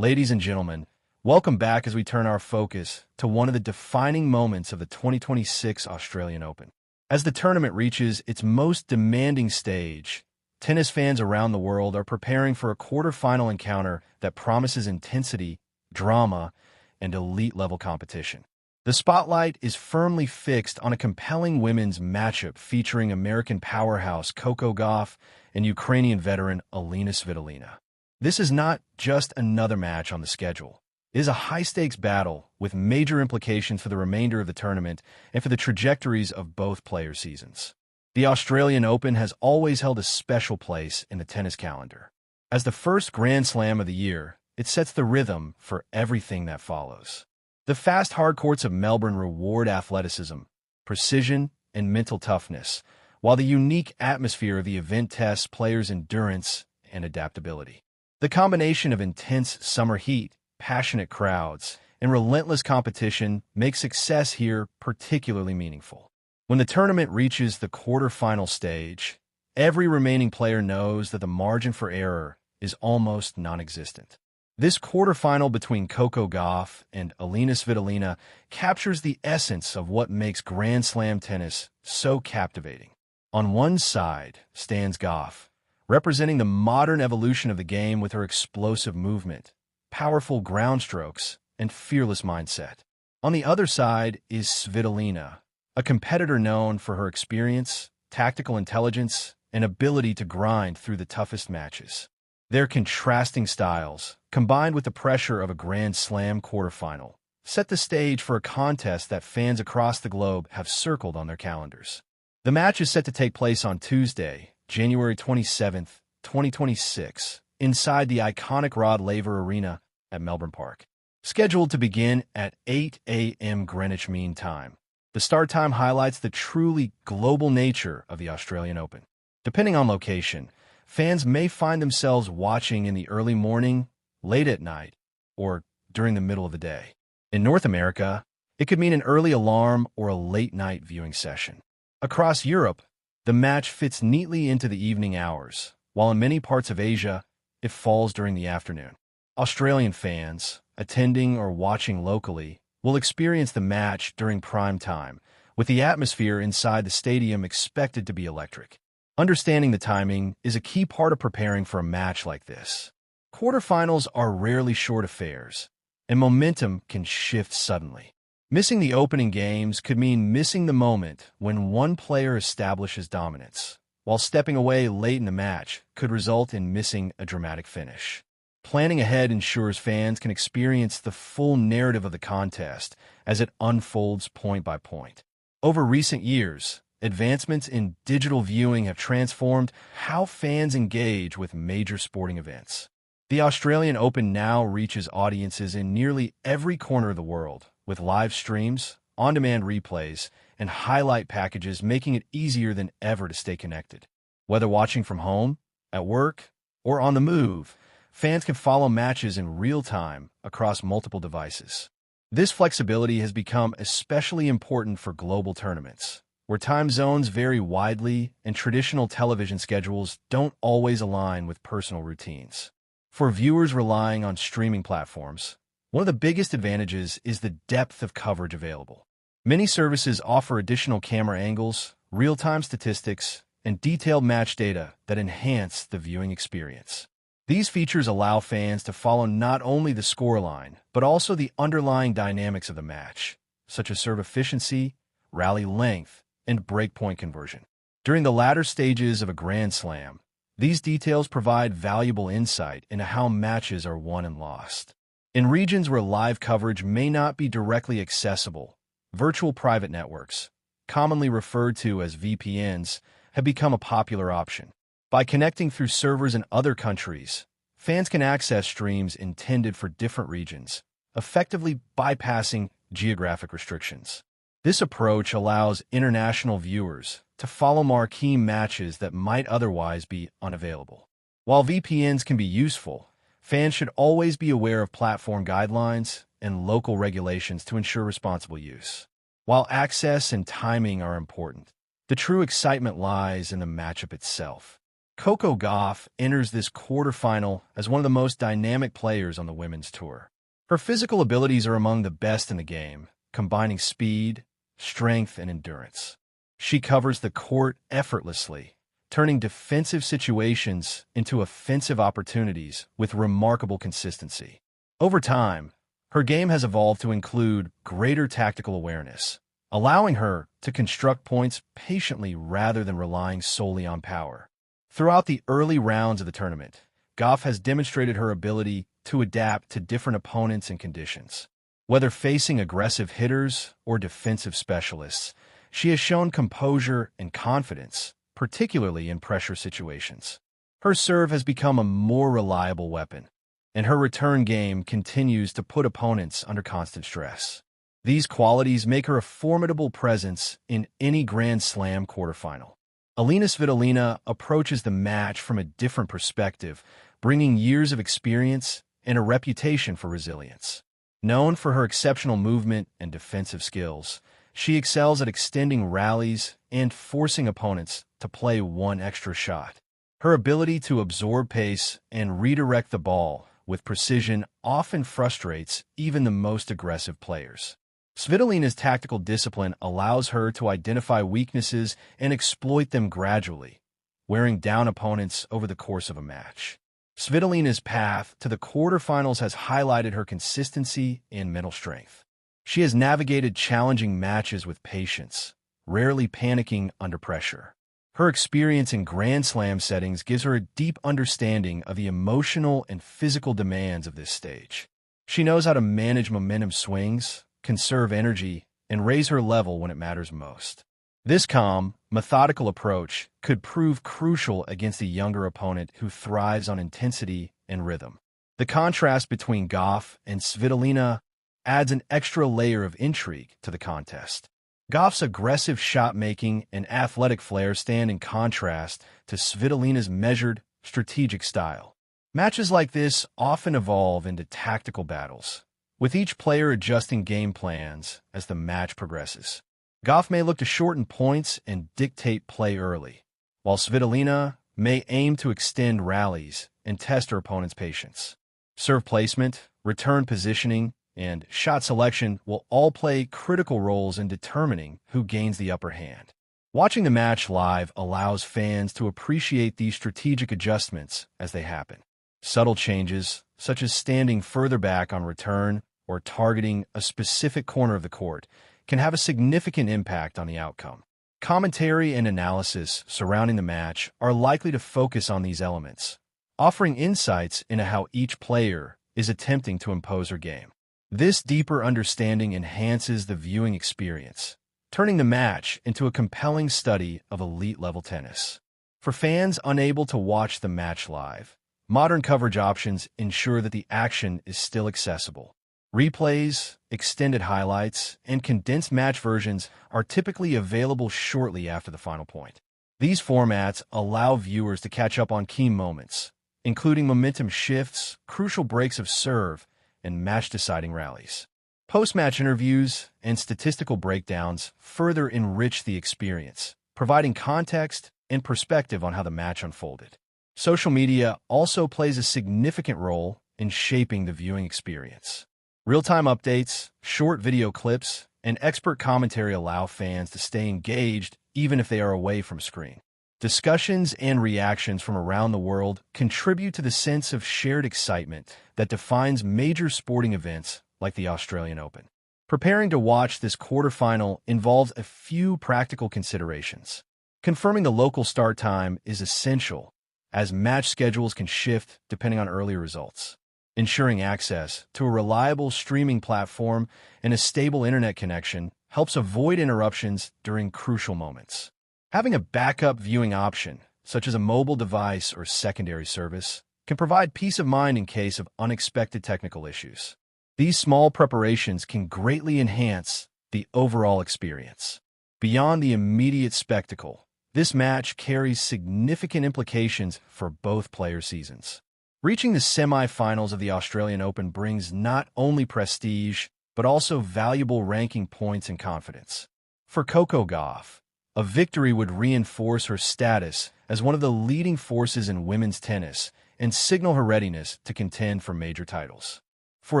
Ladies and gentlemen, welcome back as we turn our focus to one of the defining moments of the 2026 Australian Open. As the tournament reaches its most demanding stage, tennis fans around the world are preparing for a quarterfinal encounter that promises intensity, drama, and elite-level competition. The spotlight is firmly fixed on a compelling women's matchup featuring American powerhouse Coco Gauff and Ukrainian veteran Elina Svitolina. This is not just another match on the schedule. It is a high-stakes battle with major implications for the remainder of the tournament and for the trajectories of both players' seasons. The Australian Open has always held a special place in the tennis calendar. As the first Grand Slam of the year, it sets the rhythm for everything that follows. The fast hard courts of Melbourne reward athleticism, precision, and mental toughness, while the unique atmosphere of the event tests players' endurance and adaptability. The combination of intense summer heat, passionate crowds, and relentless competition makes success here particularly meaningful. When the tournament reaches the quarterfinal stage, every remaining player knows that the margin for error is almost non-existent. This quarterfinal between Coco Gauff and Elina Svitolina captures the essence of what makes Grand Slam tennis so captivating. On one side stands Gauff, representing the modern evolution of the game with her explosive movement, powerful ground strokes, and fearless mindset. On the other side is Svitolina, a competitor known for her experience, tactical intelligence, and ability to grind through the toughest matches. Their contrasting styles, combined with the pressure of a Grand Slam quarterfinal, set the stage for a contest that fans across the globe have circled on their calendars. The match is set to take place on Tuesday, January 27th, 2026, inside the iconic Rod Laver Arena at Melbourne Park. Scheduled to begin at 8 a.m. Greenwich Mean Time, the start time highlights the truly global nature of the Australian Open. Depending on location, fans may find themselves watching in the early morning, late at night, or during the middle of the day. In North America, it could mean an early alarm or a late-night viewing session. Across Europe, the match fits neatly into the evening hours, while in many parts of Asia, it falls during the afternoon. Australian fans, attending or watching locally, will experience the match during prime time, with the atmosphere inside the stadium expected to be electric. Understanding the timing is a key part of preparing for a match like this. Quarterfinals are rarely short affairs, and momentum can shift suddenly. Missing the opening games could mean missing the moment when one player establishes dominance, while stepping away late in the match could result in missing a dramatic finish. Planning ahead ensures fans can experience the full narrative of the contest as it unfolds point by point. Over recent years, advancements in digital viewing have transformed how fans engage with major sporting events. The Australian Open now reaches audiences in nearly every corner of the world, with live streams, on-demand replays, and highlight packages making it easier than ever to stay connected. Whether watching from home, at work, or on the move, fans can follow matches in real time across multiple devices. This flexibility has become especially important for global tournaments, where time zones vary widely and traditional television schedules don't always align with personal routines. For viewers relying on streaming platforms, one of the biggest advantages is the depth of coverage available. Many services offer additional camera angles, real-time statistics, and detailed match data that enhance the viewing experience. These features allow fans to follow not only the scoreline, but also the underlying dynamics of the match, such as serve efficiency, rally length, and breakpoint conversion. During the latter stages of a Grand Slam, these details provide valuable insight into how matches are won and lost. In regions where live coverage may not be directly accessible, virtual private networks, commonly referred to as VPNs, have become a popular option. By connecting through servers in other countries, fans can access streams intended for different regions, effectively bypassing geographic restrictions. This approach allows international viewers to follow marquee matches that might otherwise be unavailable. While VPNs can be useful, fans should always be aware of platform guidelines and local regulations to ensure responsible use. While access and timing are important, the true excitement lies in the matchup itself. Coco Gauff enters this quarterfinal as one of the most dynamic players on the women's tour. Her physical abilities are among the best in the game, combining speed, strength, and endurance. She covers the court effortlessly, turning defensive situations into offensive opportunities with remarkable consistency. Over time, her game has evolved to include greater tactical awareness, allowing her to construct points patiently rather than relying solely on power. Throughout the early rounds of the tournament, Gauff has demonstrated her ability to adapt to different opponents and conditions. Whether facing aggressive hitters or defensive specialists, she has shown composure and confidence, particularly in pressure situations. Her serve has become a more reliable weapon, and her return game continues to put opponents under constant stress. These qualities make her a formidable presence in any Grand Slam quarterfinal. Elina Svitolina approaches the match from a different perspective, bringing years of experience and a reputation for resilience. Known for her exceptional movement and defensive skills, she excels at extending rallies and forcing opponents to play one extra shot. Her ability to absorb pace and redirect the ball with precision often frustrates even the most aggressive players. Svitolina's tactical discipline allows her to identify weaknesses and exploit them gradually, wearing down opponents over the course of a match. Svitolina's path to the quarterfinals has highlighted her consistency and mental strength. She has navigated challenging matches with patience, rarely panicking under pressure. Her experience in Grand Slam settings gives her a deep understanding of the emotional and physical demands of this stage. She knows how to manage momentum swings, conserve energy, and raise her level when it matters most. This calm, methodical approach could prove crucial against a younger opponent who thrives on intensity and rhythm. The contrast between Gauff and Svitolina adds an extra layer of intrigue to the contest. Gauff's aggressive shot-making and athletic flair stand in contrast to Svitolina's measured, strategic style. Matches like this often evolve into tactical battles, with each player adjusting game plans as the match progresses. Gauff may look to shorten points and dictate play early, while Svitolina may aim to extend rallies and test her opponent's patience. Serve placement, return positioning, and shot selection will all play critical roles in determining who gains the upper hand. Watching the match live allows fans to appreciate these strategic adjustments as they happen. Subtle changes, such as standing further back on return or targeting a specific corner of the court, can have a significant impact on the outcome. Commentary and analysis surrounding the match are likely to focus on these elements, offering insights into how each player is attempting to impose her game. This deeper understanding enhances the viewing experience, turning the match into a compelling study of elite-level tennis. For fans unable to watch the match live, modern coverage options ensure that the action is still accessible. Replays, extended highlights, and condensed match versions are typically available shortly after the final point. These formats allow viewers to catch up on key moments, including momentum shifts, crucial breaks of serve, and match-deciding rallies. Post-match interviews and statistical breakdowns further enrich the experience, providing context and perspective on how the match unfolded. Social media also plays a significant role in shaping the viewing experience. Real-time updates, short video clips, and expert commentary allow fans to stay engaged even if they are away from a screen. Discussions and reactions from around the world contribute to the sense of shared excitement that defines major sporting events like the Australian Open. Preparing to watch this quarterfinal involves a few practical considerations. Confirming the local start time is essential, as match schedules can shift depending on earlier results. Ensuring access to a reliable streaming platform and a stable internet connection helps avoid interruptions during crucial moments. Having a backup viewing option, such as a mobile device or secondary service, can provide peace of mind in case of unexpected technical issues. These small preparations can greatly enhance the overall experience. Beyond the immediate spectacle, this match carries significant implications for both player seasons. Reaching the semifinals of the Australian Open brings not only prestige, but also valuable ranking points and confidence. For Coco Gauff, A victory would reinforce her status as one of the leading forces in women's tennis and signal her readiness to contend for major titles. For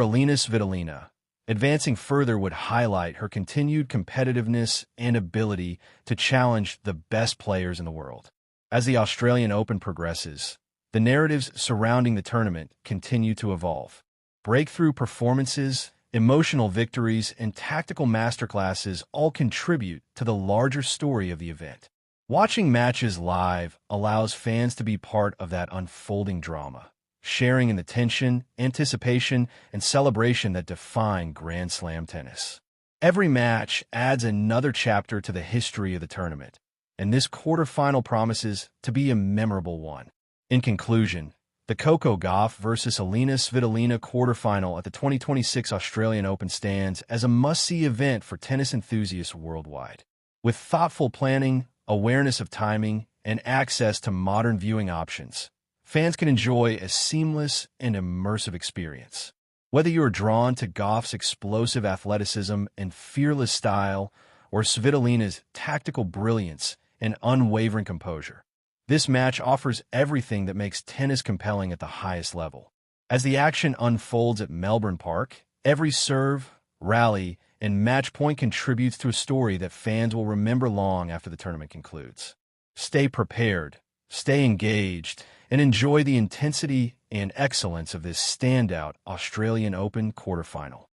Elina Svitolina, advancing further would highlight her continued competitiveness and ability to challenge the best players in the world. As the Australian Open progresses, the narratives surrounding the tournament continue to evolve. Breakthrough performances, emotional victories, and tactical masterclasses all contribute to the larger story of the event. Watching matches live allows fans to be part of that unfolding drama, sharing in the tension, anticipation, and celebration that define Grand Slam tennis. Every match adds another chapter to the history of the tournament, and this quarterfinal promises to be a memorable one. In conclusion, the Coco Gauff versus Elina Svitolina quarterfinal at the 2026 Australian Open stands as a must-see event for tennis enthusiasts worldwide. With thoughtful planning, awareness of timing, and access to modern viewing options, fans can enjoy a seamless and immersive experience. Whether you are drawn to Gauff's explosive athleticism and fearless style, or Svitolina's tactical brilliance and unwavering composure, this match offers everything that makes tennis compelling at the highest level. As the action unfolds at Melbourne Park, every serve, rally, and match point contributes to a story that fans will remember long after the tournament concludes. Stay prepared, stay engaged, and enjoy the intensity and excellence of this standout Australian Open quarterfinal.